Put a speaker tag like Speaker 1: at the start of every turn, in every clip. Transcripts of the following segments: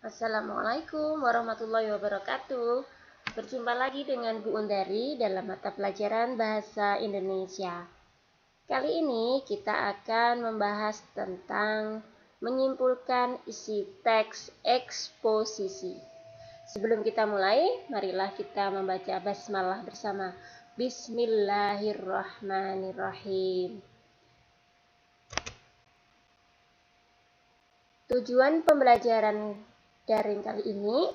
Speaker 1: Assalamualaikum warahmatullahi wabarakatuh. Berjumpa lagi dengan Bu Undari dalam mata pelajaran Bahasa Indonesia. Kali ini kita akan membahas tentang menyimpulkan isi teks eksposisi. Sebelum kita mulai, marilah kita membaca basmalah bersama. Bismillahirrahmanirrahim. Tujuan pembelajaran daring kali ini,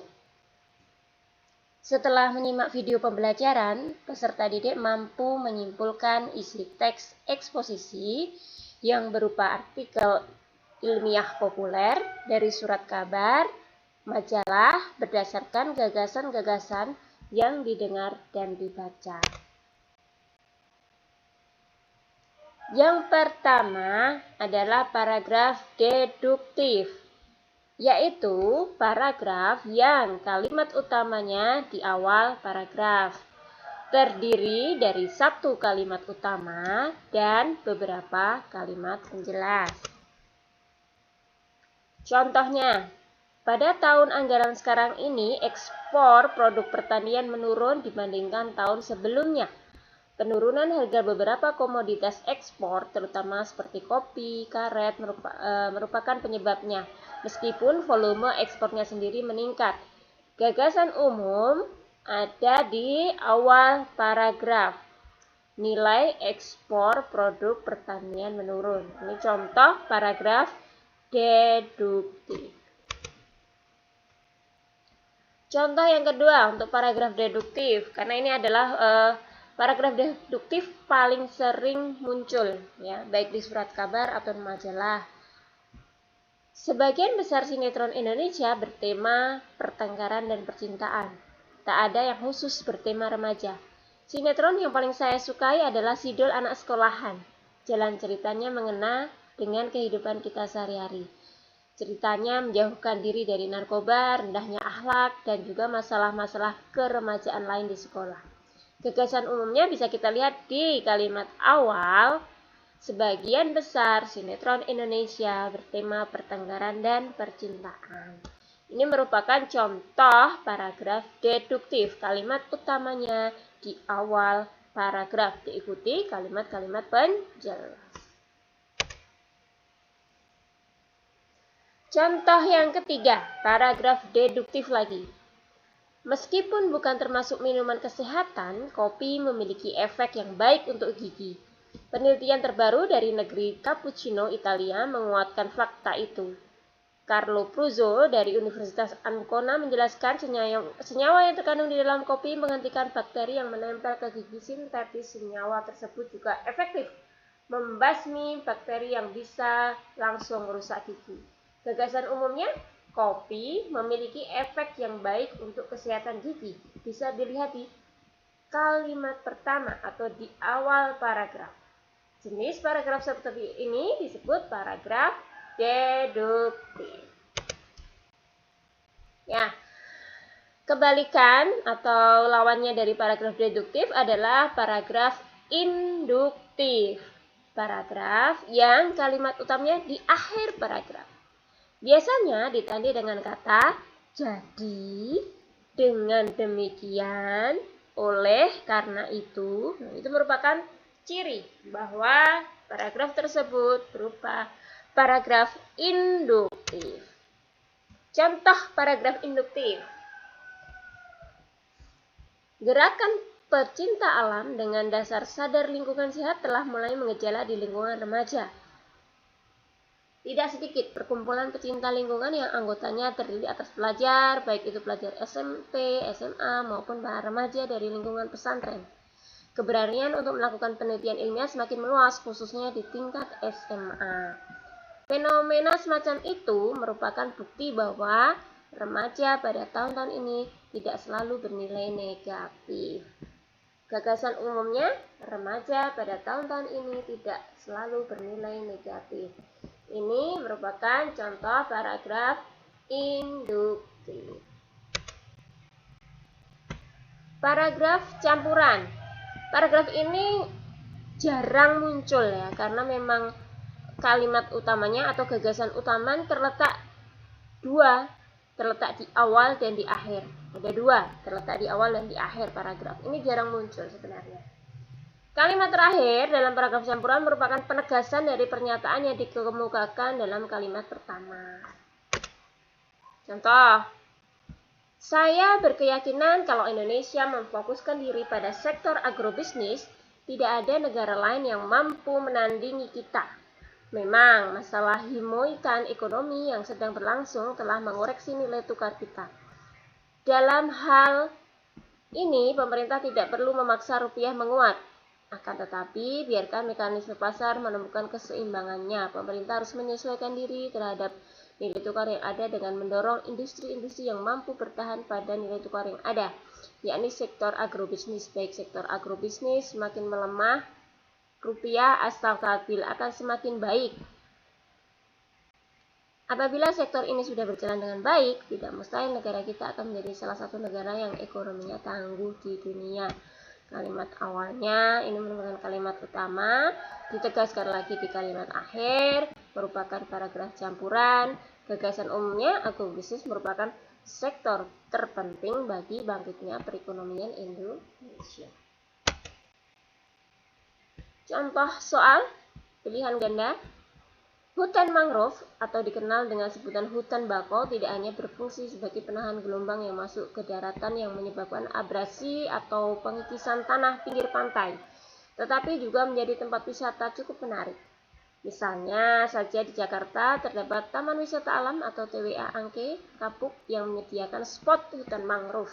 Speaker 1: setelah menyimak video pembelajaran, peserta didik mampu menyimpulkan isi teks eksposisi yang berupa artikel ilmiah populer dari surat kabar, majalah berdasarkan gagasan-gagasan yang didengar dan dibaca. Yang pertama adalah paragraf deduktif, yaitu paragraf yang kalimat utamanya di awal paragraf, terdiri dari satu kalimat utama dan beberapa kalimat penjelas. Contohnya, pada tahun anggaran sekarang ini ekspor produk pertanian menurun dibandingkan tahun sebelumnya. Penurunan harga beberapa komoditas ekspor, terutama seperti kopi, karet, merupakan penyebabnya, meskipun volume ekspornya sendiri meningkat. Gagasan umum ada di awal paragraf. Nilai ekspor produk pertanian menurun. Ini contoh paragraf deduktif. Contoh yang kedua untuk paragraf deduktif, karena ini adalah paragraf deduktif paling sering muncul, ya, baik di surat kabar atau majalah. Sebagian besar sinetron Indonesia bertema pertengkaran dan percintaan. Tak ada yang khusus bertema remaja. Sinetron yang paling saya sukai adalah Sidul Anak Sekolahan. Jalan ceritanya mengena dengan kehidupan kita sehari-hari. Ceritanya menjauhkan diri dari narkoba, rendahnya akhlak, dan juga masalah-masalah keremajaan lain di sekolah. Gagasan umumnya bisa kita lihat di kalimat awal. Sebagian besar sinetron Indonesia bertema pertengkaran dan percintaan. Ini merupakan contoh paragraf deduktif. Kalimat utamanya di awal paragraf, diikuti kalimat-kalimat penjelas. Contoh yang ketiga, paragraf deduktif lagi. Meskipun bukan termasuk minuman kesehatan, kopi memiliki efek yang baik untuk gigi. Penelitian terbaru dari negeri Cappuccino, Italia menguatkan fakta itu. Carlo Pruzzo dari Universitas Ancona menjelaskan senyawa yang terkandung di dalam kopi menghentikan bakteri yang menempel ke gigi sintetis. Senyawa tersebut juga efektif membasmi bakteri yang bisa langsung merusak gigi. Gagasan umumnya, kopi memiliki efek yang baik untuk kesehatan gigi. Bisa dilihat di kalimat pertama atau di awal paragraf. Jenis paragraf seperti ini disebut paragraf deduktif. Ya, kebalikan atau lawannya dari paragraf deduktif adalah paragraf induktif. Paragraf yang kalimat utamanya di akhir paragraf. Biasanya ditandai dengan kata jadi, dengan demikian, oleh, karena itu. Nah, itu merupakan ciri bahwa paragraf tersebut berupa paragraf induktif. Contoh paragraf induktif. Gerakan pecinta alam dengan dasar sadar lingkungan sehat telah mulai mengejala di lingkungan remaja. Tidak sedikit perkumpulan pecinta lingkungan yang anggotanya terdiri atas pelajar, baik itu pelajar SMP, SMA, maupun para remaja dari lingkungan pesantren. Keberanian untuk melakukan penelitian ilmiah semakin meluas, khususnya di tingkat SMA. Fenomena semacam itu merupakan bukti bahwa remaja pada tahun-tahun ini tidak selalu bernilai negatif. Gagasan umumnya, remaja pada tahun-tahun ini tidak selalu bernilai negatif. Ini merupakan contoh paragraf induktif. Paragraf campuran. Paragraf ini jarang muncul ya, karena memang kalimat utamanya atau gagasan utama terletak dua, terletak di awal dan di akhir. Ada dua, terletak di awal dan di akhir paragraf. Ini jarang muncul sebenarnya. Kalimat terakhir dalam paragraf campuran merupakan penegasan dari pernyataan yang dikemukakan dalam kalimat pertama. Contoh, saya berkeyakinan kalau Indonesia memfokuskan diri pada sektor agrobisnis, tidak ada negara lain yang mampu menandingi kita. Memang masalah himoikan ekonomi yang sedang berlangsung telah mengoreksi nilai tukar kita. Dalam hal ini, pemerintah tidak perlu memaksa rupiah menguat. Akan tetapi, biarkan mekanisme pasar menemukan keseimbangannya. Pemerintah harus menyesuaikan diri terhadap nilai tukar yang ada dengan mendorong industri-industri yang mampu bertahan pada nilai tukar yang ada, yakni sektor agrobisnis. Baik sektor agrobisnis semakin melemah, rupiah asal stabil akan semakin baik. Apabila sektor ini sudah berjalan dengan baik, tidak mustahil negara kita akan menjadi salah satu negara yang ekonominya tangguh di dunia. Kalimat awalnya ini merupakan kalimat utama, ditegaskan lagi di kalimat akhir, merupakan paragraf campuran. Gagasan umumnya, agrobisnis merupakan sektor terpenting bagi bangkitnya perekonomian Indonesia. Contoh soal pilihan ganda. Hutan mangrove atau dikenal dengan sebutan hutan bakau tidak hanya berfungsi sebagai penahan gelombang yang masuk ke daratan yang menyebabkan abrasi atau pengikisan tanah pinggir pantai, tetapi juga menjadi tempat wisata cukup menarik. Misalnya saja di Jakarta terdapat Taman Wisata Alam atau TWA Angke Kapuk yang menyediakan spot hutan mangrove.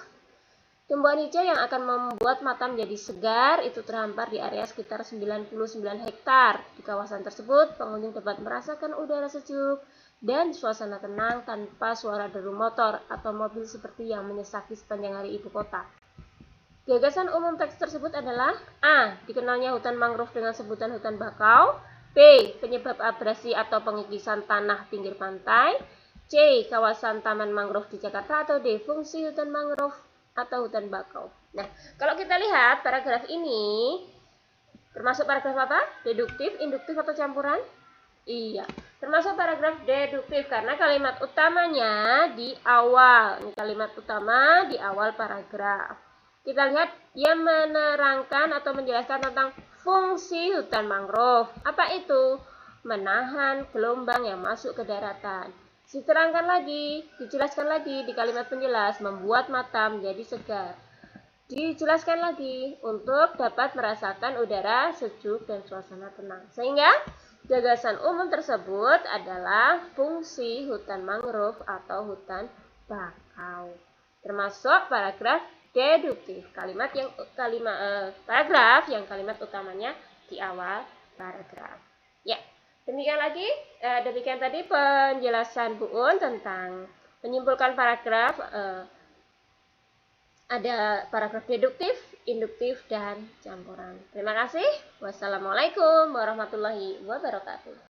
Speaker 1: Tumbuhan hijau yang akan membuat mata menjadi segar itu terhampar di area sekitar 99 hektar. Di kawasan tersebut, pengunjung dapat merasakan udara sejuk dan suasana tenang tanpa suara deru motor atau mobil seperti yang menyesaki sepanjang hari ibu kota. Gagasan umum teks tersebut adalah A. Dikenalnya hutan mangrove dengan sebutan hutan bakau. B. Penyebab abrasi atau pengikisan tanah pinggir pantai. C. Kawasan taman mangrove di Jakarta. Atau D. Fungsi hutan mangrove atau hutan bakau. Nah, kalau kita lihat paragraf ini termasuk paragraf apa? Deduktif, induktif atau campuran? Iya, termasuk paragraf deduktif karena kalimat utamanya di awal. Ini kalimat utama di awal paragraf. Kita lihat dia menerangkan atau menjelaskan tentang fungsi hutan mangrove. Apa itu? Menahan gelombang yang masuk ke daratan. Diterangkan lagi, dijelaskan lagi di kalimat penjelas, membuat mata menjadi segar. Dijelaskan lagi untuk dapat merasakan udara sejuk dan suasana tenang. Sehingga gagasan umum tersebut adalah fungsi hutan mangrove atau hutan bakau. Termasuk paragraf deduktif, paragraf yang kalimat utamanya di awal paragraf. Ya. Demikian tadi penjelasan Bu Un tentang menyimpulkan paragraf. Ada paragraf deduktif, induktif, dan campuran. Terima kasih. Wassalamualaikum warahmatullahi wabarakatuh.